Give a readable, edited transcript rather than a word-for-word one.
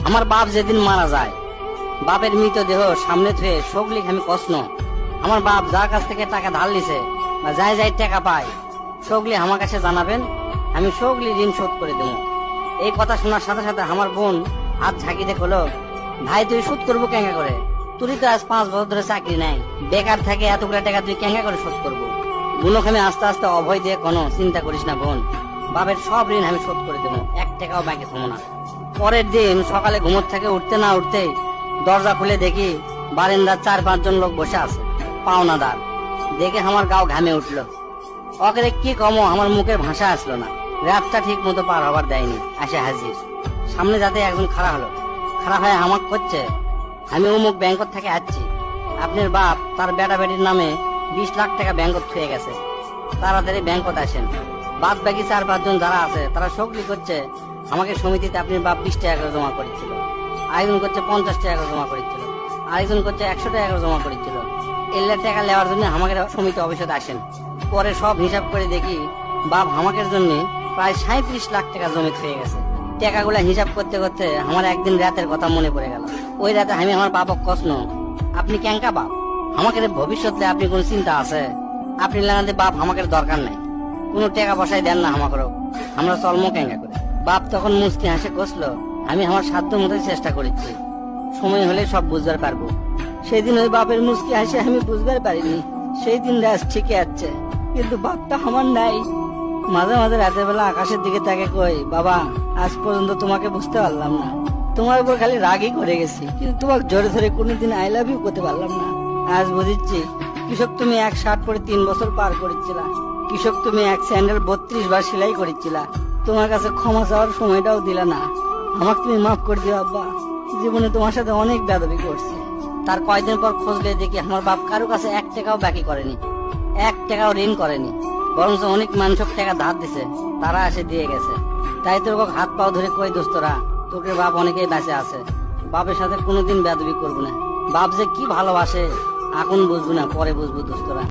আমার বাপ যেদিন মারা যায়, বাপের মৃতদেহ সামনে থুয়ে শোকলিখ আমি কষ্ণ। আমার বাপ যার কাছ থেকে টাকা ধার লিছে বা যাই যাই টাকা পায়, শোকলি আমার কাছে জানাবেন, আমি শোকলি ঋণ শোধ করে দেবো। এই কথা শোনার সাথে সাথে আমার বোন হাত ঝাঁকি দিয়ে হলো, ভাই তুই শোধ করবো কেঙ্গা করে? তুই তো আজ 5 বছর ধরে চাকরি নাই, বেকার থাকে এতগুলো টাকা তুই কেঙ্গা করে শোধ করবো? বোনকে আমি আস্তে আস্তে অভয় দিয়ে কোনো চিন্তা করিস না বোন, বাপের সব ঋণ আমি শোধ করে দেবো, 1 টাকাও বাকি থামো না। পরের দিন সকালে ঘুমোর থেকে উঠতে না উঠতেই দরজা খুলে দেখি বারান্দার 4-5 জন লোক বসে আছে, পাওনাদার। দেখে আমার গাও ঘামে উঠলো। অকে কি কমো, আমার মুখের ভাষা আসলো না। রাতটা ঠিক মতো পার হবার দেয়নি, আসে হাজির। সামনে যাতে একজন খাড়া হলো, খারাপ হয়ে আমাকে করছে, আমি অমুক ব্যাংকত থেকে আসছি, আপনার বাপ তার বেটা বেটির নামে 20 লাখ টাকা ব্যাংকত থুয়ে গেছে, তাড়াতাড়ি ব্যাংকত আসেন। বাদ বাকি 4-5 জন যারা আছে তারা সকলি করছে আমাকে সমিতিতে আপনার বাপ 20 টাকা করে জমা করেছিল, আরেকজন করছে 50 টাকা করে জমা করেছিল, আরেকজন করছে 100 টাকা করে জমা করেছিল। এলে টাকা নেওয়ার জন্য আমাকে সমিতি অফিসে আসেন। পরে সব হিসাব করে দেখি বাপ আমাকে জন্য প্রায় 37 লাখ টাকা জমি হয়ে গেছে। টাকাগুলা হিসাব করতে করতে আমার একদিন রাতের কথা মনে পড়ে গেল। ওই রাতে আমি আমার বাপক কষ্ণ, আপনি ক্যাঙ্কা বাপ, আমাকে ভবিষ্যতে আপনি কোন চিন্তা আছে? আপনি লাগাতে বাপ আমাকে দরকার নাই, কোনো টাকা পয়সায় দেন না আমাকেও, আমরা চলমো ক্যাঙ্কা করে। বাপ তখন মুস্কি হাসে কষলো, আমি আমার সাধ্য মতোই চেষ্টা করেছি, সময় হলে সব বুঝবার পারবো। সেদিন ওই বাপের মুস্কি হাসে আমি বুঝবার পারিনি, সেই দিন রাত ঠিকই আছে, কিন্তু বাপটা আমার নাই। মাঝে মাঝে রাতের বেলা আকাশের দিকে তাকে কই, বাবা আজ পর্যন্ত তোমাকে বুঝতে পারলাম না, তোমার উপর খালি রাগই করে গেছি, কিন্তু তোমাকে জোরে ধরে কোনোদিন আই লাভ ইউ করতে পারলাম না। আজ বুঝিচ্ছি কৃষক তুমি 1 শার্ট পরে 3 বছর পার করেছিলা, কৃষক তুমি 1 স্যান্ডেল 32 বার সেলাই করেছিলা, তোমার কাছে ক্ষমা চাওয়ার সময়টাও দিলা না। আমাকে তুমি মাফ করে দিও আব্বা, জীবনে তোমার সাথে অনেক বেয়াদবি করছি। তার কয়েকদিন পর খোঁজলে দেখি আমার বাপ কারো কাছে 1 টাকাও বাকি করেনি, 1 টাকাও ঋণ করেনি, বরং অনেক মানুষক টাকা ধার দিছে, তারা এসে দিয়ে গেছে। তাই তোর হাত পাও ধরে কই, দোস্তরা তোকে বাপ অনেকেই বেঁচে আছে, বাপের সাথে কোনোদিন বেয়াদবি করবো না। বাপ যে কি ভালোবাসে এখন বুঝবো না, পরে বুঝবো দোস্তরা।